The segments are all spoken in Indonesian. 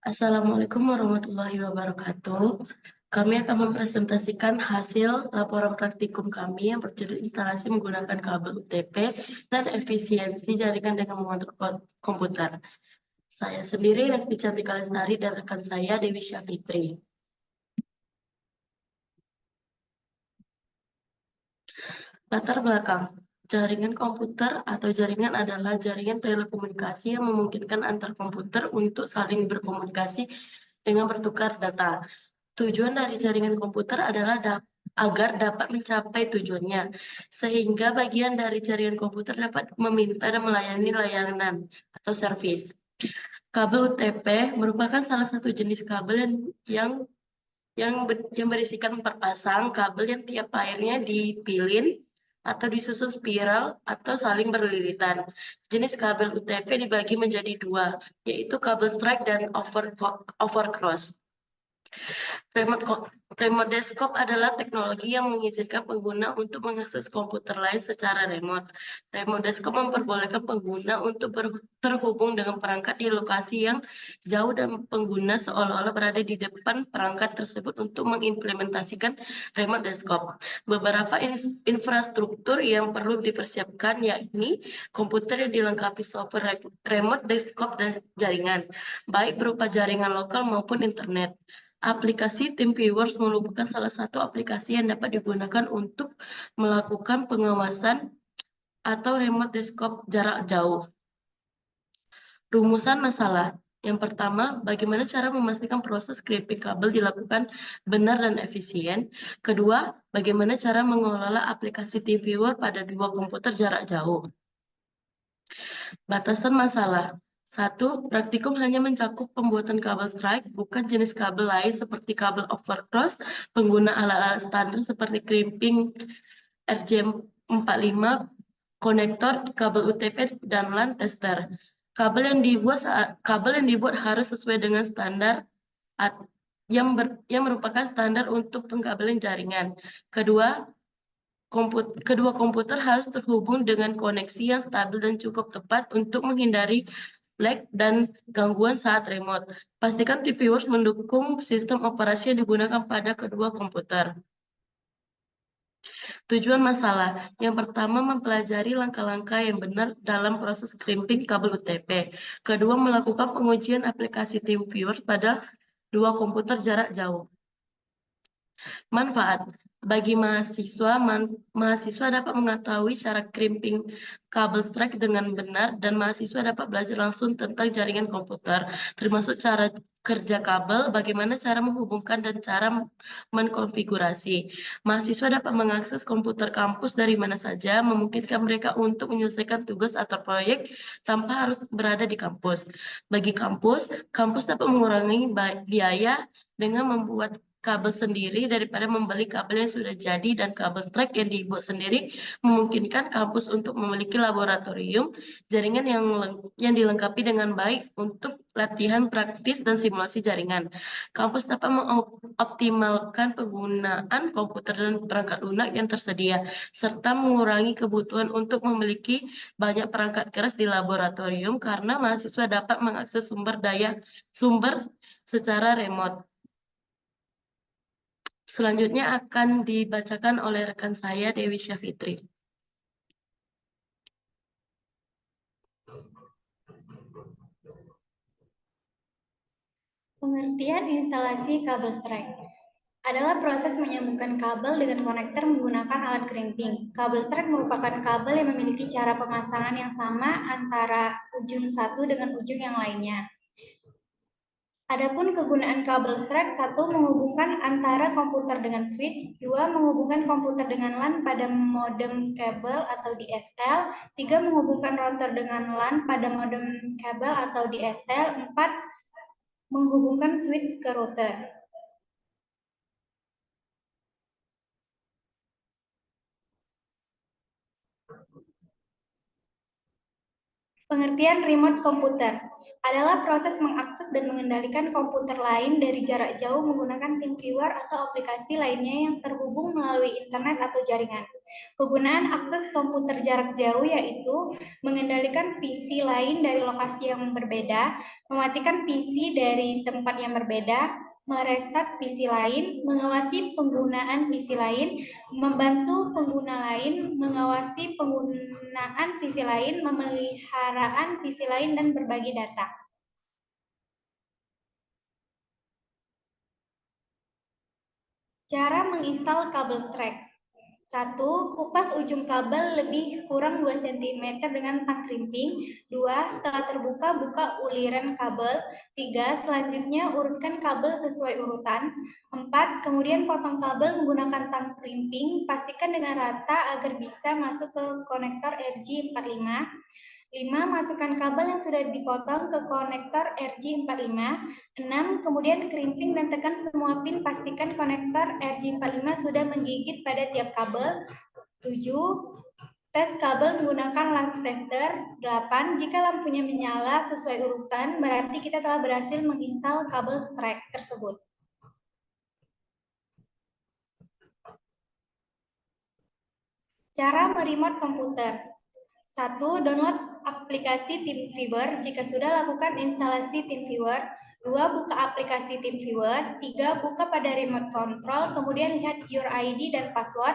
Assalamualaikum warahmatullahi wabarakatuh. Kami akan mempresentasikan hasil laporan praktikum kami yang berjudul instalasi menggunakan kabel UTP dan efisiensi jaringan dengan mengontrol komputer. Saya sendiri Lesti Cantika Lestari dan rekan saya Dewi Syafitri. Latar belakang. Jaringan komputer atau jaringan adalah jaringan telekomunikasi yang memungkinkan antar komputer untuk saling berkomunikasi dengan bertukar data. Tujuan dari jaringan komputer adalah agar dapat mencapai tujuannya, sehingga bagian dari jaringan komputer dapat meminta dan melayani layanan atau servis. Kabel UTP merupakan salah satu jenis kabel yang yang berisikan 4 pasang kabel yang tiap airnya dipilin atau disusun spiral atau saling berlilitan. Jenis kabel UTP dibagi menjadi dua, yaitu kabel strike dan overcross. Remote desktop adalah teknologi yang mengizinkan pengguna untuk mengakses komputer lain secara remote. Remote desktop memperbolehkan pengguna untuk terhubung dengan perangkat di lokasi yang jauh dan pengguna seolah-olah berada di depan perangkat tersebut untuk mengimplementasikan remote desktop. Beberapa infrastruktur yang perlu dipersiapkan yakni komputer yang dilengkapi software remote desktop dan jaringan, baik berupa jaringan lokal maupun internet. Aplikasi TeamViewer merupakan salah satu aplikasi yang dapat digunakan untuk melakukan pengawasan atau remote desktop jarak jauh. Rumusan masalah. Yang pertama, bagaimana cara memastikan proses crimping kabel dilakukan benar dan efisien. Kedua, bagaimana cara mengelola aplikasi TeamViewer pada dua komputer jarak jauh. Batasan masalah. 1. Praktikum hanya mencakup pembuatan kabel strike, bukan jenis kabel lain seperti kabel overcross, pengguna alat-alat standar seperti crimping RJ45, konektor, kabel UTP, dan LAN tester. Kabel yang dibuat harus sesuai dengan standar yang merupakan standar untuk pengkabelan jaringan. Kedua komputer harus terhubung dengan koneksi yang stabil dan cukup tepat untuk menghindari lag dan gangguan saat remote. Pastikan TeamViewer mendukung sistem operasi yang digunakan pada kedua komputer. Tujuan masalah. Yang pertama, mempelajari langkah-langkah yang benar dalam proses crimping kabel UTP. Kedua, melakukan pengujian aplikasi TeamViewer pada dua komputer jarak jauh. Manfaat. Bagi mahasiswa dapat mengetahui cara crimping kabel strike dengan benar dan mahasiswa dapat belajar langsung tentang jaringan komputer, termasuk cara kerja kabel, bagaimana cara menghubungkan dan cara mengkonfigurasi. Mahasiswa dapat mengakses komputer kampus dari mana saja, memungkinkan mereka untuk menyelesaikan tugas atau proyek tanpa harus berada di kampus. Bagi kampus dapat mengurangi biaya dengan membuat kabel sendiri daripada membeli kabel yang sudah jadi, dan kabel strike yang dibuat sendiri memungkinkan kampus untuk memiliki laboratorium jaringan yang dilengkapi dengan baik untuk latihan praktis dan simulasi jaringan. Kampus dapat mengoptimalkan penggunaan komputer dan perangkat lunak yang tersedia, serta mengurangi kebutuhan untuk memiliki banyak perangkat keras di laboratorium karena mahasiswa dapat mengakses sumber secara remote. Selanjutnya akan dibacakan oleh rekan saya, Dewi Syafitri. Pengertian instalasi kabel strike adalah proses menyambungkan kabel dengan konektor menggunakan alat crimping. Kabel strike merupakan kabel yang memiliki cara pemasangan yang sama antara ujung satu dengan ujung yang lainnya. Adapun kegunaan kabel strike, 1. Menghubungkan antara komputer dengan switch, 2. Menghubungkan komputer dengan LAN pada modem kabel atau DSL, 3. Menghubungkan router dengan LAN pada modem kabel atau DSL, 4. Menghubungkan switch ke router. Pengertian remote komputer adalah proses mengakses dan mengendalikan komputer lain dari jarak jauh menggunakan TeamViewer atau aplikasi lainnya yang terhubung melalui internet atau jaringan. Kegunaan akses komputer jarak jauh yaitu mengendalikan PC lain dari lokasi yang berbeda, mematikan PC dari tempat yang berbeda, merestart PC lain, mengawasi penggunaan PC lain, membantu pengguna lain, mengawasi penggunaan PC lain, memeliharaan PC lain, dan berbagi data. Cara menginstal kabel track. 1. Kupas ujung kabel lebih kurang 2 cm dengan tang krimping. 2. Setelah terbuka, buka uliran kabel. 3. Selanjutnya, urutkan kabel sesuai urutan. 4. Kemudian potong kabel menggunakan tang krimping. Pastikan dengan rata agar bisa masuk ke konektor RJ45. 5. Masukkan kabel yang sudah dipotong ke konektor RJ45. 6. Kemudian krimping dan tekan semua pin, pastikan konektor RJ45 sudah menggigit pada tiap kabel. 7. Tes kabel menggunakan lamp tester. 8. Jika lampunya menyala sesuai urutan, berarti kita telah berhasil menginstal kabel track tersebut. Cara meremote komputer. 1. Download aplikasi TeamViewer. Jika sudah, lakukan instalasi TeamViewer. 2. Buka aplikasi TeamViewer. 3. Buka pada remote control, kemudian lihat your ID dan password.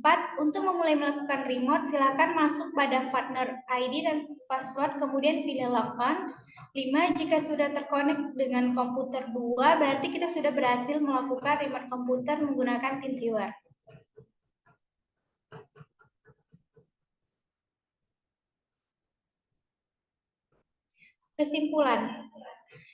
4. Untuk memulai melakukan remote, silakan masuk pada partner ID dan password, kemudian pilih login. 5. Jika sudah terkonek dengan komputer 2, berarti kita sudah berhasil melakukan remote komputer menggunakan TeamViewer. Kesimpulan.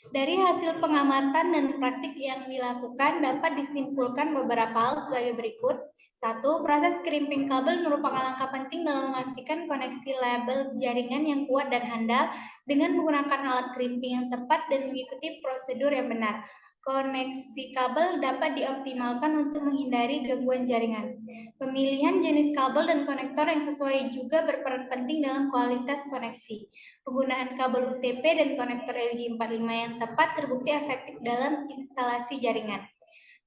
Dari hasil pengamatan dan praktik yang dilakukan dapat disimpulkan beberapa hal sebagai berikut. 1. Proses crimping kabel merupakan langkah penting dalam memastikan koneksi label jaringan yang kuat dan handal dengan menggunakan alat crimping yang tepat dan mengikuti prosedur yang benar. Koneksi kabel dapat dioptimalkan untuk menghindari gangguan jaringan. Pemilihan jenis kabel dan konektor yang sesuai juga berperan penting dalam kualitas koneksi. Penggunaan kabel UTP dan konektor RJ45 yang tepat terbukti efektif dalam instalasi jaringan.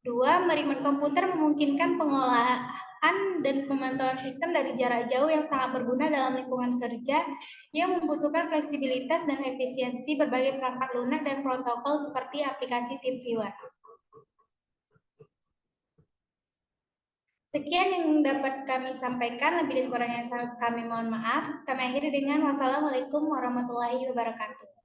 2. Meremote komputer memungkinkan pengolahan dan pemantauan sistem dari jarak jauh yang sangat berguna dalam lingkungan kerja yang membutuhkan fleksibilitas dan efisiensi berbagai perangkat lunak dan protokol seperti aplikasi TeamViewer. Sekian yang dapat kami sampaikan, lebih dan kurangnya kami mohon maaf. Kami akhiri dengan wassalamualaikum warahmatullahi wabarakatuh.